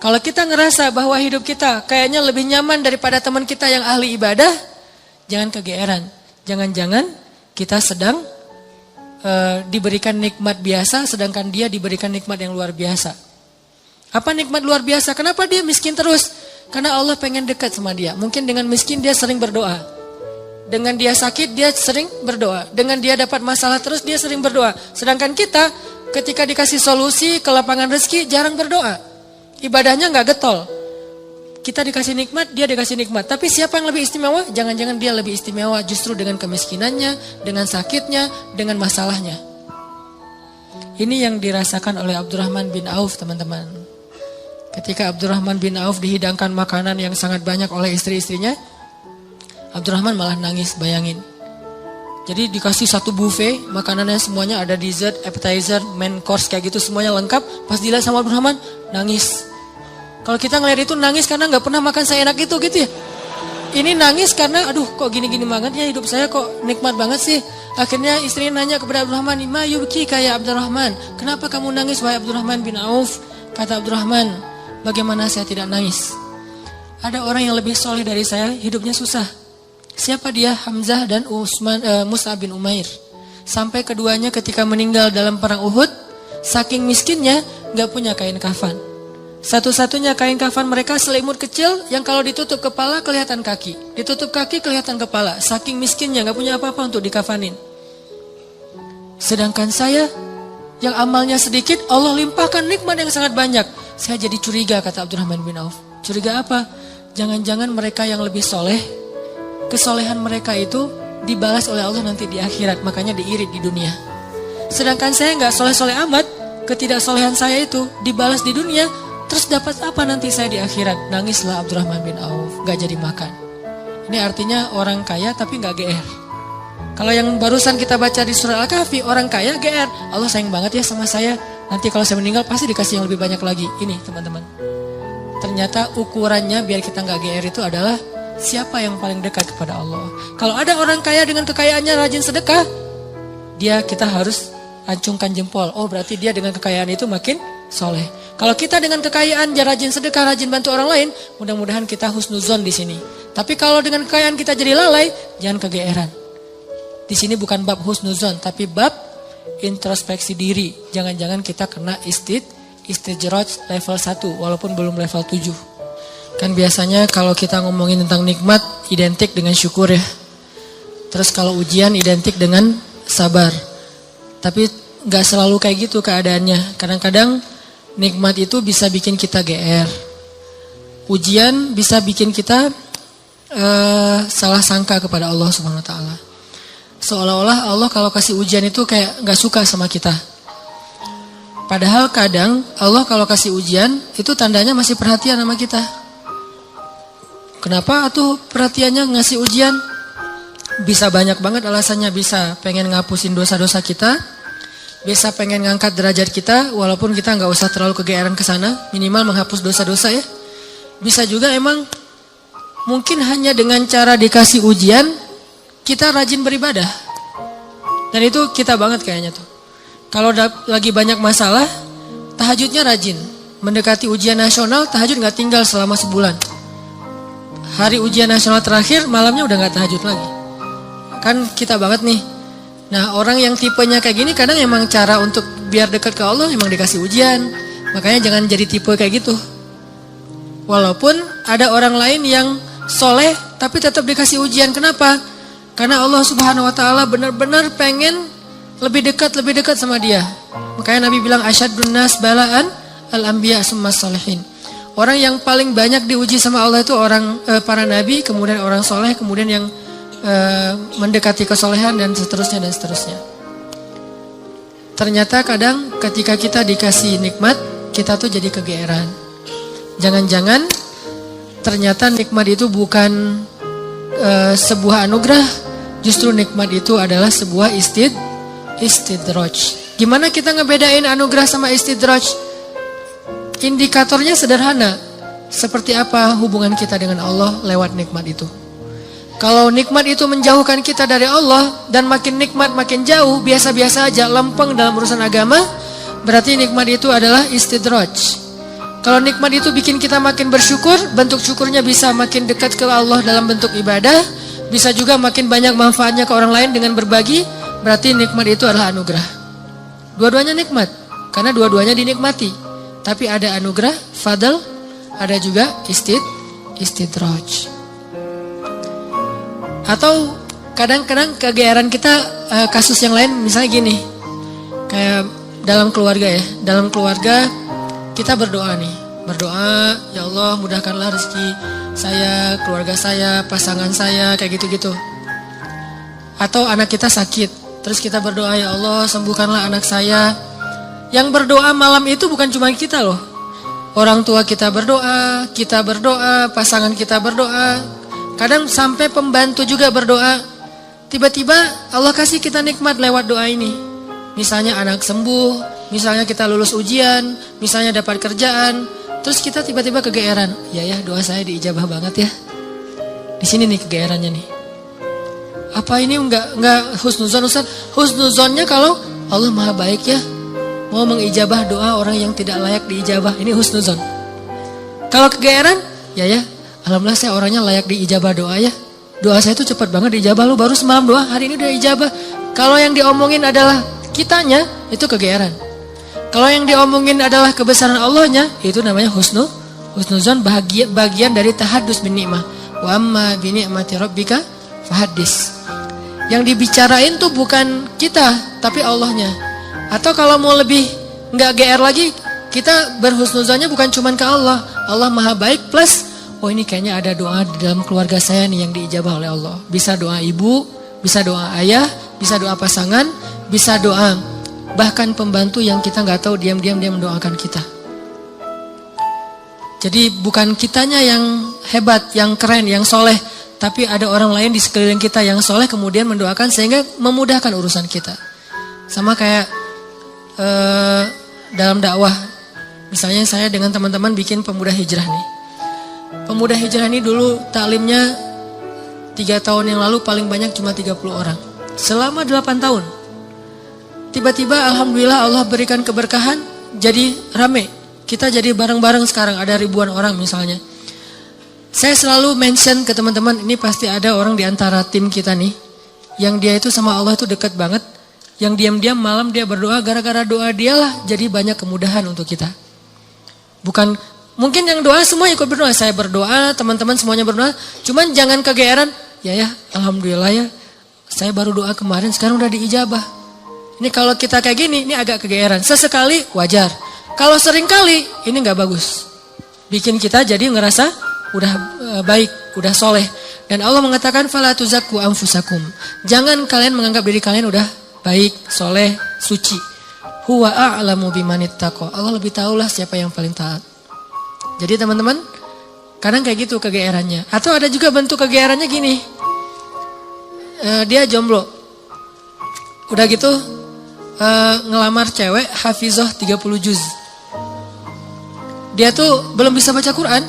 Kalau kita ngerasa bahwa hidup kita kayaknya lebih nyaman daripada teman kita yang ahli ibadah, jangan kegeeran. Jangan-jangan kita sedang diberikan nikmat biasa, sedangkan dia diberikan nikmat yang luar biasa. Apa nikmat luar biasa? Kenapa dia miskin terus? Karena Allah pengen dekat sama dia. Mungkin dengan miskin dia sering berdoa. Dengan dia sakit dia sering berdoa. Dengan dia dapat masalah terus dia sering berdoa. Sedangkan kita ketika dikasih solusi ke lapangan rezeki jarang berdoa. Ibadahnya gak getol. Kita dikasih nikmat, dia dikasih nikmat. Tapi siapa yang lebih istimewa? Jangan-jangan dia lebih istimewa justru dengan kemiskinannya, dengan sakitnya, dengan masalahnya. Ini yang dirasakan oleh Abdurrahman bin Auf, teman-teman. Ketika Abdurrahman bin Auf dihidangkan makanan yang sangat banyak oleh istri-istrinya, Abdurrahman malah nangis, bayangin. Jadi dikasih satu buffet, makanannya semuanya ada dessert, appetizer, main course kayak gitu semuanya lengkap. Pas dilihat sama Abdurrahman, nangis. Kalau kita ngeliat itu nangis karena gak pernah makan seenak itu gitu ya. Ini nangis karena aduh kok gini-gini banget ya hidup saya, kok nikmat banget sih. Akhirnya istrinya nanya kepada Abdurrahman, "Ma yubki kayak Abdurrahman, kenapa kamu nangis wahai Abdurrahman bin Auf?" Kata Abdurrahman, "Bagaimana saya tidak nangis? Ada orang yang lebih soleh dari saya, hidupnya susah." Siapa dia? Hamzah dan Mus'ab bin Umair. Sampai keduanya ketika meninggal dalam perang Uhud, saking miskinnya gak punya kain kafan. Satu-satunya kain kafan mereka selimut kecil yang kalau ditutup kepala kelihatan kaki, ditutup kaki kelihatan kepala. Saking miskinnya gak punya apa-apa untuk dikafanin. Sedangkan saya yang amalnya sedikit, Allah limpahkan nikmat yang sangat banyak. Saya jadi curiga, kata Abdurrahman bin Auf. Curiga apa? Jangan-jangan mereka yang lebih soleh, kesolehan mereka itu dibalas oleh Allah nanti di akhirat, makanya diirit di dunia. Sedangkan saya gak soleh-soleh amat, ketidaksolehan saya itu dibalas di dunia. Terus dapat apa nanti saya di akhirat? Nangislah Abdurrahman bin Auf, gak jadi makan. Ini artinya orang kaya tapi gak GR. Kalau yang barusan kita baca di surah Al-Kahfi, orang kaya GR. Allah sayang banget ya sama saya. Nanti kalau saya meninggal pasti dikasih yang lebih banyak lagi. Ini teman-teman. Ternyata ukurannya biar kita gak GR itu adalah siapa yang paling dekat kepada Allah. Kalau ada orang kaya dengan kekayaannya rajin sedekah, kita harus acungkan jempol. Oh berarti dia dengan kekayaan itu makin soleh. Kalau kita dengan kekayaan rajin sedekah, rajin bantu orang lain, mudah-mudahan kita husnuzon di sini. Tapi kalau dengan kekayaan kita jadi lalai, jangan kegeeran. Di sini bukan bab husnuzon, tapi bab introspeksi diri. Jangan-jangan kita kena istijraj level 1 walaupun belum level 7. Kan biasanya kalau kita ngomongin tentang nikmat identik dengan syukur ya. Terus kalau ujian identik dengan sabar. Tapi gak selalu kayak gitu keadaannya. Kadang-kadang nikmat itu bisa bikin kita GR. Ujian bisa bikin kita salah sangka kepada Allah Subhanahu wa taala. Seolah-olah Allah kalau kasih ujian itu kayak gak suka sama kita. Padahal kadang Allah kalau kasih ujian itu tandanya masih perhatian sama kita. Kenapa tuh perhatiannya ngasih ujian? Bisa banyak banget alasannya. Bisa pengen ngapusin dosa-dosa kita, bisa pengen ngangkat derajat kita, walaupun kita nggak usah terlalu kegeeran ke sana, minimal menghapus dosa-dosa ya. Bisa juga emang mungkin hanya dengan cara dikasih ujian kita rajin beribadah. Dan itu kita banget kayaknya tuh. Kalau lagi banyak masalah, tahajudnya rajin. Mendekati ujian nasional, tahajud nggak tinggal selama sebulan. Hari ujian nasional terakhir, malamnya udah nggak tahajud lagi. Kan kita banget nih. Nah orang yang tipenya kayak gini kadang emang cara untuk biar dekat ke Allah emang dikasih ujian. Makanya jangan jadi tipe kayak gitu. Walaupun ada orang lain yang soleh tapi tetap dikasih ujian. Kenapa? Karena Allah Subhanahu wa taala benar-benar pengen lebih dekat sama dia. Makanya Nabi bilang asyadun nas balaan al-anbiya summas salihin. Orang yang paling banyak diuji sama Allah itu orang para nabi, kemudian orang soleh, kemudian yang mendekati kesolehan dan seterusnya dan seterusnya. Ternyata kadang ketika kita dikasih nikmat, kita tuh jadi kegeeran. Jangan-jangan ternyata nikmat itu bukan sebuah anugerah, justru nikmat itu adalah sebuah istidraj. Gimana kita ngebedain anugerah sama istidraj? Indikatornya sederhana. Seperti apa hubungan kita dengan Allah lewat nikmat itu. Kalau nikmat itu menjauhkan kita dari Allah dan makin nikmat makin jauh, biasa-biasa aja, lempeng dalam urusan agama, berarti nikmat itu adalah istidraj. Kalau nikmat itu bikin kita makin bersyukur, bentuk syukurnya bisa makin dekat ke Allah dalam bentuk ibadah, bisa juga makin banyak manfaatnya ke orang lain dengan berbagi, berarti nikmat itu adalah anugerah. Dua-duanya nikmat, karena dua-duanya dinikmati. Tapi ada anugerah, fadl, ada juga istidraj. Atau kadang-kadang kegeeran kita kasus yang lain, misalnya gini, kayak dalam keluarga ya, dalam keluarga kita berdoa nih, berdoa, ya Allah mudahkanlah rezeki saya, keluarga saya, pasangan saya, kayak gitu-gitu. Atau anak kita sakit, terus kita berdoa, ya Allah sembuhkanlah anak saya. Yang berdoa malam itu bukan cuma kita loh, orang tua kita berdoa, pasangan kita berdoa, kadang sampai pembantu juga berdoa. Tiba-tiba Allah kasih kita nikmat lewat doa ini. Misalnya anak sembuh, misalnya kita lulus ujian, misalnya dapat kerjaan, terus kita tiba-tiba kegeeran. Ya doa saya diijabah banget ya. Di sini nih kegeerannya nih. Apa ini enggak husnuzon Ustaz? Husnuzonnya kalau Allah Maha baik ya, mau mengijabah doa orang yang tidak layak diijabah. Ini husnuzon. Kalau kegeeran, ya alhamdulillah saya orangnya layak diijabah doa ya. Doa saya itu cepat banget diijabah, lu baru semalam doa, hari ini udah ijabah. Kalau yang diomongin adalah kitanya, itu kegeeran. Kalau yang diomongin adalah kebesaran Allahnya, itu namanya husnuzon, bagian dari tahadus bin ni'mah. Wa amma bi ni'mati rabbika fahaddis. Yang dibicarain tuh bukan kita, tapi Allahnya. Atau kalau mau lebih nggak GR lagi, kita berhusnuzonnya bukan cuman ke Allah. Allah Maha baik plus oh ini kayaknya ada doa di dalam keluarga saya nih yang diijabah oleh Allah. Bisa doa ibu, bisa doa ayah, bisa doa pasangan, bisa doa bahkan pembantu yang kita nggak tahu diam-diam dia mendoakan kita. Jadi bukan kitanya yang hebat, yang keren, yang soleh, tapi ada orang lain di sekeliling kita yang soleh kemudian mendoakan sehingga memudahkan urusan kita. Sama kayak dalam dakwah, misalnya saya dengan teman-teman bikin pemuda hijrah nih. Pemuda hijrah ini dulu taklimnya 3 tahun yang lalu paling banyak cuma 30 orang. Selama 8 tahun. Tiba-tiba alhamdulillah Allah berikan keberkahan, jadi rame. Kita jadi bareng-bareng sekarang, ada ribuan orang misalnya. Saya selalu mention ke teman-teman, ini pasti ada orang di antara tim kita nih, yang dia itu sama Allah itu dekat banget. Yang diam-diam malam dia berdoa, gara-gara doa dialah jadi banyak kemudahan untuk kita. Bukan mungkin yang doa semua ikut berdoa, saya berdoa, teman-teman semuanya berdoa, cuman jangan kegeeran, ya alhamdulillah ya, saya baru doa kemarin, sekarang udah diijabah. Ini kalau kita kayak gini, ini agak kegeeran, sesekali wajar, kalau sering kali, ini gak bagus. Bikin kita jadi ngerasa udah baik, udah soleh. Dan Allah mengatakan, fala tuzakku anfusakum, jangan kalian menganggap diri kalian udah baik, soleh, suci. Huwa a'lamu bimanittaqo, Allah lebih tahulah siapa yang paling taat. Jadi teman-teman, kadang kayak gitu kegeerannya. Atau ada juga bentuk kegeerannya gini. Dia jomblo. Udah gitu ngelamar cewek hafizah 30 juz. Dia tuh belum bisa baca Quran,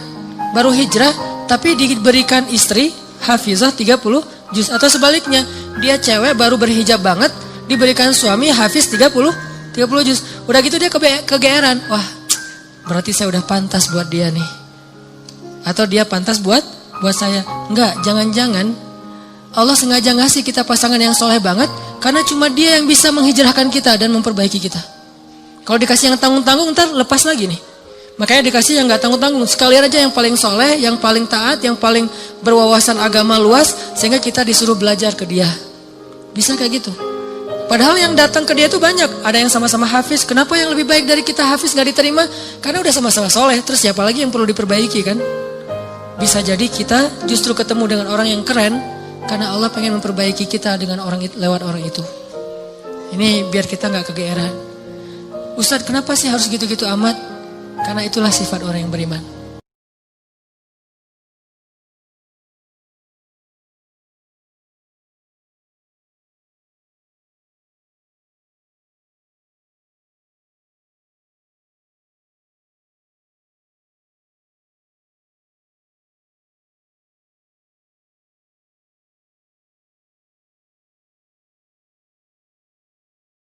baru hijrah, tapi diberikan istri hafizah 30 juz. Atau sebaliknya, dia cewek baru berhijab banget, diberikan suami hafiz 30 juz. Udah gitu dia kegeeran. Wah, berarti saya udah pantas buat dia nih. Atau dia pantas buat saya. Enggak, jangan-jangan Allah sengaja ngasih kita pasangan yang soleh banget, karena cuma dia yang bisa menghijrahkan kita dan memperbaiki kita. Kalau dikasih yang tanggung-tanggung, ntar lepas lagi nih. Makanya dikasih yang gak tanggung-tanggung. Sekalian aja yang paling soleh, yang paling taat, yang paling berwawasan agama luas, sehingga kita disuruh belajar ke dia. Bisa kayak gitu. Padahal yang datang ke dia itu banyak. Ada yang sama-sama hafiz. Kenapa yang lebih baik dari kita hafiz gak diterima? Karena udah sama-sama soleh. Terus siapa lagi yang perlu diperbaiki kan? Bisa jadi kita justru ketemu dengan orang yang keren, karena Allah pengen memperbaiki kita dengan orang itu, lewat orang itu. Ini biar kita gak kegeeran. Ustadz, kenapa sih harus gitu-gitu amat? Karena itulah sifat orang yang beriman.